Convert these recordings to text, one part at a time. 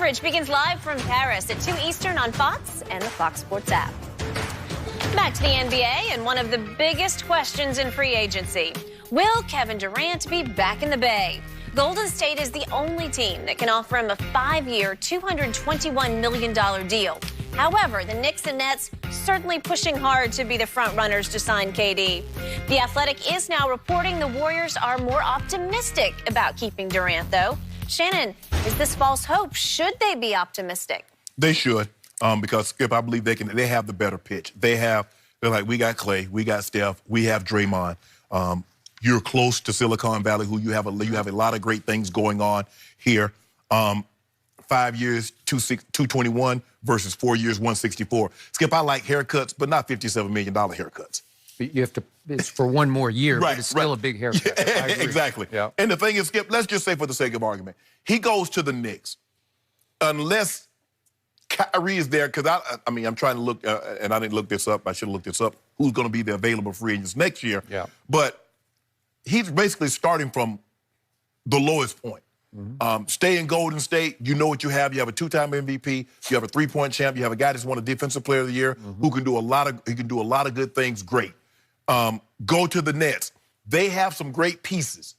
coverage begins live from Paris at 2 Eastern on Fox and the Fox Sports app. Back to the NBA and one of the biggest questions in free agency. Will Kevin Durant be back in the Bay? Golden State is the only team that can offer him a 5-year, $221 million deal. However, the Knicks and Nets certainly pushing hard to be the front runners to sign KD. The Athletic is now reporting the Warriors are more optimistic about keeping Durant, though. Shannon, is this false hope? Should they be optimistic? They should, because Skip, I believe they have the better pitch. They're like, we got Clay, we got Steph, we have Draymond. You're close to Silicon Valley, who you have a lot of great things going on here. 5 years, 221 versus 4 years, 164. Skip, I like haircuts, but not $57 million haircuts. You have to, it's for one more year, but it's still a big haircut. Yeah, exactly. Yeah. And the thing is, Skip, let's just say for the sake of argument, he goes to the Knicks. Unless Kyrie is there, because I mean, I'm trying to look, and I didn't look this up. I should have looked this up. Who's going to be the available free agents next year? Yeah. But he's basically starting from the lowest point. Stay in Golden State. You know what you have. You have a 2-time MVP. You have a 3-point champ. You have a guy that's won a Defensive Player of the Year who can do a lot of good things. Great. Go to the Nets. They have some great pieces.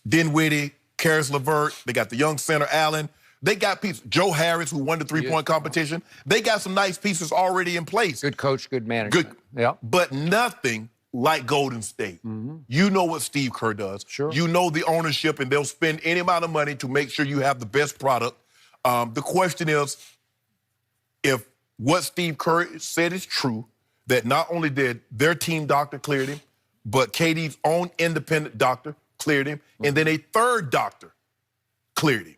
Dinwiddie, Karis LeVert. They got the young center Allen. They got pieces. Joe Harris, who won the 3-point competition. They got some nice pieces already in place. Good coach, good management. Good. Yeah. But nothing like Golden State. You know what Steve Kerr does. Sure. You know the ownership, and they'll spend any amount of money to make sure you have the best product. The question is, if what Steve Kerr said is true, that not only did their team doctor cleared him, but KD's own independent doctor cleared him, and then a third doctor cleared him.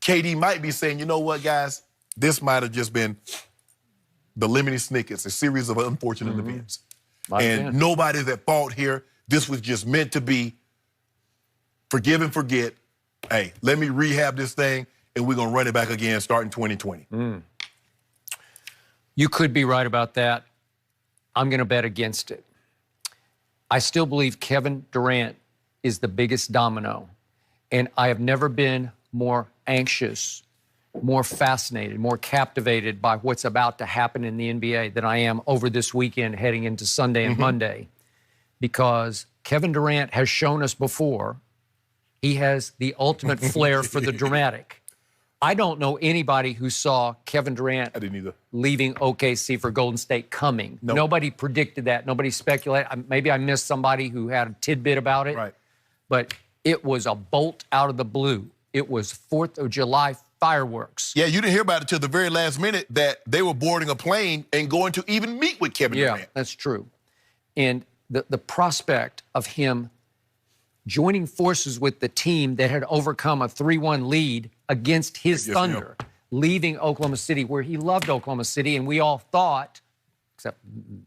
KD might be saying, you know what, guys, this might have just been the lemony snickets, a series of unfortunate events. Nobody's at fault here. This was just meant to be. Forgive and forget. Hey, let me rehab this thing, and we're going to run it back again starting 2020. You could be right about that. I'm going to bet against it. I still believe Kevin Durant is the biggest domino, and I have never been more anxious, more fascinated, more captivated by what's about to happen in the NBA than I am over this weekend heading into Sunday and Monday, because Kevin Durant has shown us before he has the ultimate flair for the dramatic. I don't know anybody who saw Kevin Durant leaving OKC for Golden State coming. Nope. Nobody predicted that. Nobody speculated. Maybe I missed somebody who had a tidbit about it. Right. But it was a bolt out of the blue. It was 4th of July fireworks. Yeah, you didn't hear about it till the very last minute that they were boarding a plane and going to even meet with Kevin Durant. Yeah, that's true. And the prospect of him joining forces with the team that had overcome a 3-1 lead against his Thunder, leaving Oklahoma City, where he loved Oklahoma City, and we all thought, except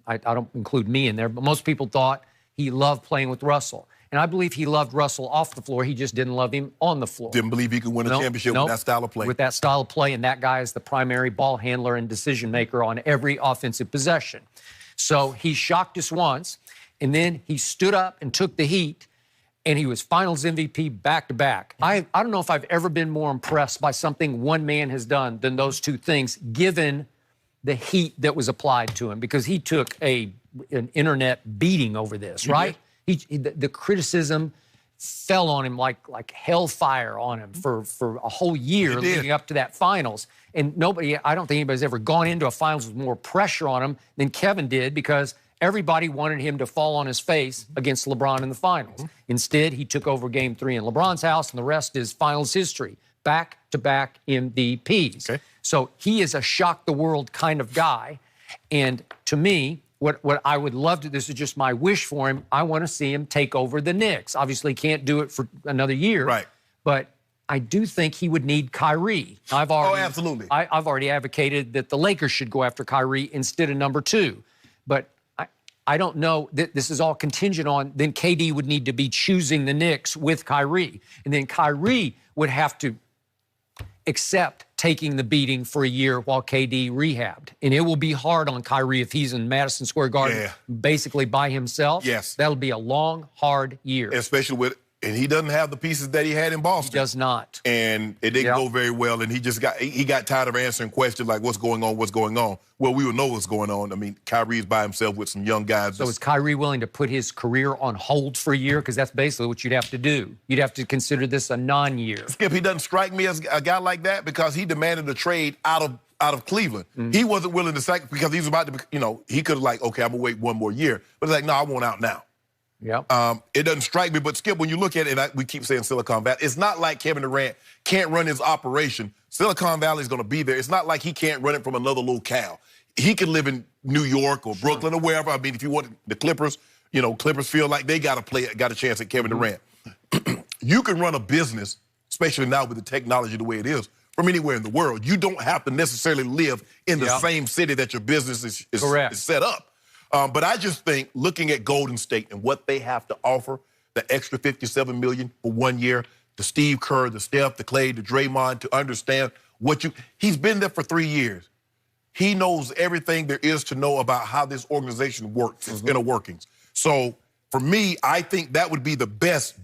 I don't include me in there, but most people thought he loved playing with Russell. And I believe he loved Russell off the floor. He just didn't love him on the floor. Didn't believe he could win a championship with that style of play. With that style of play, and that guy is the primary ball handler and decision maker on every offensive possession. So he shocked us once, and then he stood up and took the heat, and he was Finals MVP back-to-back. I don't know if I've ever been more impressed by something one man has done than those two things, given the heat that was applied to him, because he took an internet beating over this, right? The criticism fell on him like hellfire on him for a whole year leading up to that finals. And I don't think anybody's ever gone into a finals with more pressure on him than Kevin did, because everybody wanted him to fall on his face against LeBron in the finals. Instead, he took over Game 3 in LeBron's house, and the rest is finals history. Back-to-back MVPs. Okay. So he is a shock-the-world kind of guy. And to me, what I would love to, this is just my wish for him, I want to see him take over the Knicks. Obviously, can't do it for another year. Right. But I do think he would need Kyrie. Absolutely. I've already advocated that the Lakers should go after Kyrie instead of number 2. But I don't know, this is all contingent on, then KD would need to be choosing the Knicks with Kyrie. And then Kyrie would have to accept taking the beating for a year while KD rehabbed. And it will be hard on Kyrie if he's in Madison Square Garden basically by himself. Yes. That'll be a long, hard year. Especially with And he doesn't have the pieces that he had in Boston. He does not. And it didn't go very well, and he got tired of answering questions like, what's going on, what's going on? Well, we would know what's going on. I mean, Kyrie's by himself with some young guys. So is Kyrie willing to put his career on hold for a year? Because that's basically what you'd have to do. You'd have to consider this a non-year. Skip, he doesn't strike me as a guy like that because he demanded a trade out of Cleveland. He wasn't willing to sacrifice because he was about to, he could have like, okay, I'm going to wait one more year. But it's like, no, I want out now. Yep. It doesn't strike me, but Skip, when you look at it, and we keep saying Silicon Valley, it's not like Kevin Durant can't run his operation. Silicon Valley is going to be there. It's not like he can't run it from another locale. He can live in New York or Brooklyn or wherever. I mean, if you want the Clippers, Clippers feel like they got a chance at Kevin Durant. You can run a business, especially now with the technology the way it is, from anywhere in the world. You don't have to necessarily live in the same city that your business is set up. But I just think looking at Golden State and what they have to offer, the extra $57 million for 1 year, the Steve Kerr, the Steph, the Clay, the Draymond, to understand he's been there for 3 years. He knows everything there is to know about how this organization works, its inner workings. So for me, I think that would be the best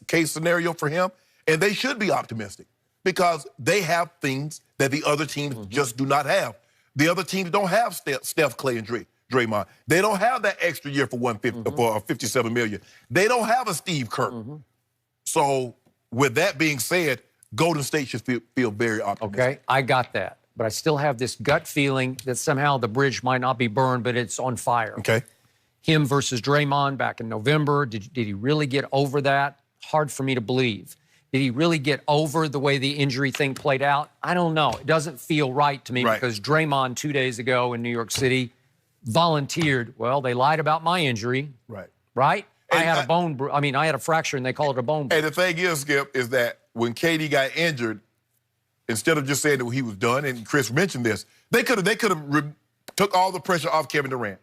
case scenario for him. And they should be optimistic because they have things that the other teams just do not have. The other teams don't have Steph, Clay, and Draymond. They don't have that extra year for $57 million. They don't have a Steve Kerr. So with that being said, Golden State should feel very optimistic. Okay, I got that. But I still have this gut feeling that somehow the bridge might not be burned, but it's on fire. Okay. Him versus Draymond back in November. Did he really get over that? Hard for me to believe. Did he really get over the way the injury thing played out? I don't know. It doesn't feel right to me because Draymond 2 days ago in New York City volunteered, well, they lied about my injury. Right? I had I had a fracture and they call it a bone bruise. And the thing is, Skip, is that when KD got injured, instead of just saying that he was done, and Chris mentioned this, they could have took all the pressure off Kevin Durant.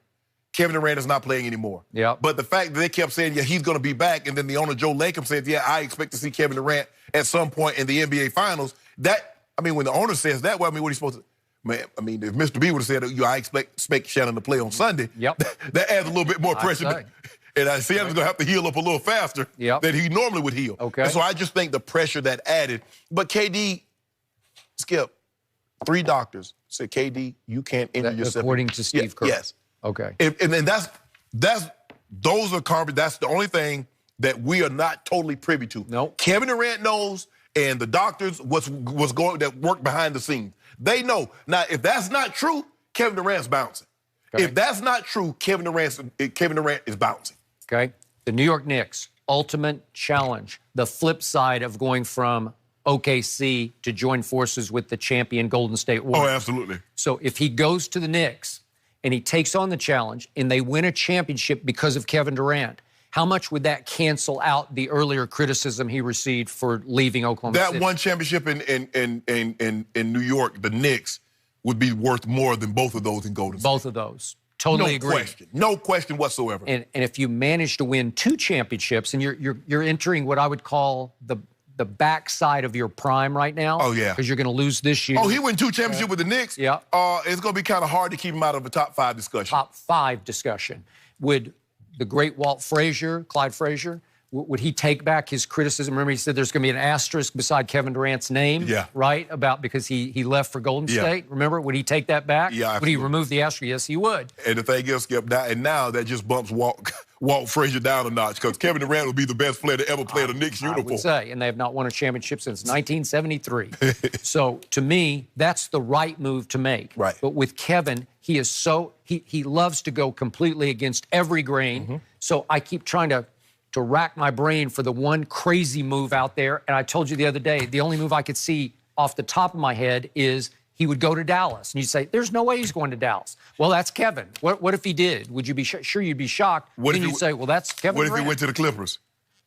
Kevin Durant is not playing anymore. But the fact that they kept saying, yeah, he's going to be back, and then the owner, Joe Lacob, said, yeah, I expect to see Kevin Durant at some point in the NBA Finals. When the owner says that, well, what are you supposed to... Man, if Mr. B would have said, I expect Shannon to play on Sunday, that adds a little bit more pressure. And Shannon's going to have to heal up a little faster than he normally would heal. And so I just think the pressure that added. But KD, Skip, 3 doctors said, KD, you can't injure yourself. According to Steve Kerr. Yes. Okay. And that's the only thing that we are not totally privy to. Nope. Kevin Durant knows, and the doctors that work behind the scenes. They know. Now, if that's not true, Kevin Durant's bouncing. Okay. If that's not true, Kevin Durant is bouncing. Okay. The New York Knicks, ultimate challenge. The flip side of going from OKC to join forces with the champion Golden State Warriors. Oh, absolutely. So if he goes to the Knicks and he takes on the challenge and they win a championship because of Kevin Durant, how much would that cancel out the earlier criticism he received for leaving Oklahoma City? That one championship in New York, the Knicks, would be worth more than both of those in Golden State. Both of those. Totally agree. No question whatsoever. And if you manage to win 2 championships, and you're entering what I would call the backside of your prime right now. Oh, yeah. Because you're going to lose this year. Oh, he won 2 championships with the Knicks? Yeah. It's going to be kind of hard to keep him out of a top 5 discussion. Top 5 discussion. Would the great Clyde Frazier, would he take back his criticism? Remember, he said there's going to be an asterisk beside Kevin Durant's name, right? Because he left for Golden State. Remember, would he take that back? Yeah, would he remove the asterisk? Yes, he would. And the thing is, Skip, now that just bumps Walt Frazier down a notch because Kevin Durant will be the best player to ever play in a Knicks uniform. I would say, and they have not won a championship since 1973. So, to me, that's the right move to make. Right. But with Kevin, he is he loves to go completely against every grain. So I keep trying to rack my brain for the one crazy move out there. And I told you the other day, the only move I could see off the top of my head is he would go to Dallas. And you'd say, there's no way he's going to Dallas. Well, that's Kevin. What if he did? Would you be sure you'd be shocked? Then you'd say, well, that's Kevin What if Durant. he went to the Clippers?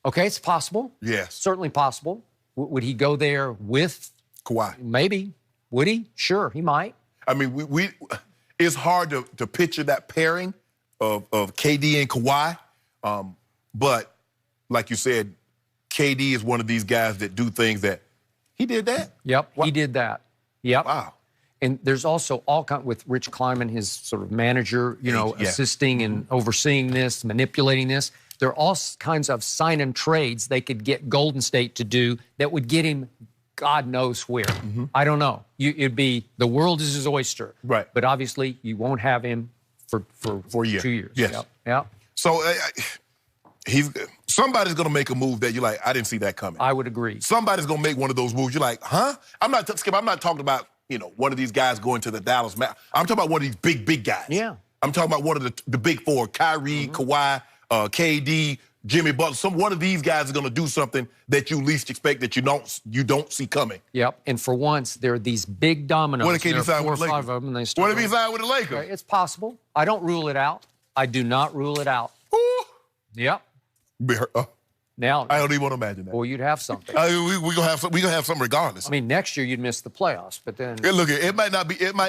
Okay, it's possible. Yes. Certainly possible. Would he go there with Kawhi? Maybe. Would he? Sure, he might. I mean, it's hard to picture that pairing of KD and Kawhi. But like you said, KD is one of these guys that do things that he did that. Yep, he did that. Yep. Wow. And there's also all kind with Rich Kleiman, his sort of manager, assisting and overseeing this, manipulating this. There are all kinds of sign and trades they could get Golden State to do that would get him God knows where. I don't know. It'd be the world is his oyster. Right. But obviously, you won't have him for a year. 2 years. Yes. Yep. So somebody's going to make a move that you're like, I didn't see that coming. I would agree. Somebody's going to make one of those moves. You're like, huh? Skip, I'm not talking about, one of these guys going to the Dallas Mavericks. I'm talking about one of these big guys. Yeah. I'm talking about one of the big four, Kyrie, Kawhi, KD, Jimmy Butler. One of these guys is going to do something that you least expect that you don't see coming. Yep. And for once, there are these big dominoes. What if KD signed with the Lakers? 4 or 5 of them, What if he signed with the Lakers? Okay, it's possible. I don't rule it out. I do not rule it out. Ooh. Yep. Now, I don't even want to imagine that. Well, you'd have something. We're gonna have something regardless. I mean, next year you'd miss the playoffs, but then Hey, look, it might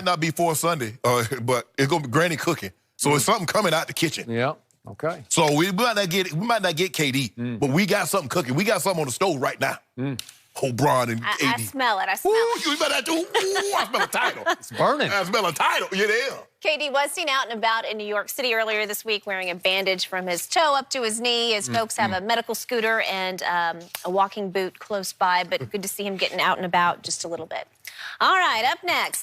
not be for Sunday, but it's gonna be granny cooking. So it's something coming out the kitchen. yeah, okay. So we might not get KD, but we got something cooking. We got something on the stove right now. Braun and KD. I smell it. I smell it. You smell that too? Ooh, I smell a title. It's burning. I smell a title. Yeah, there. KD was seen out and about in New York City earlier this week wearing a bandage from his toe up to his knee. His folks have a medical scooter and a walking boot close by, but good to see him getting out and about just a little bit. All right, up next.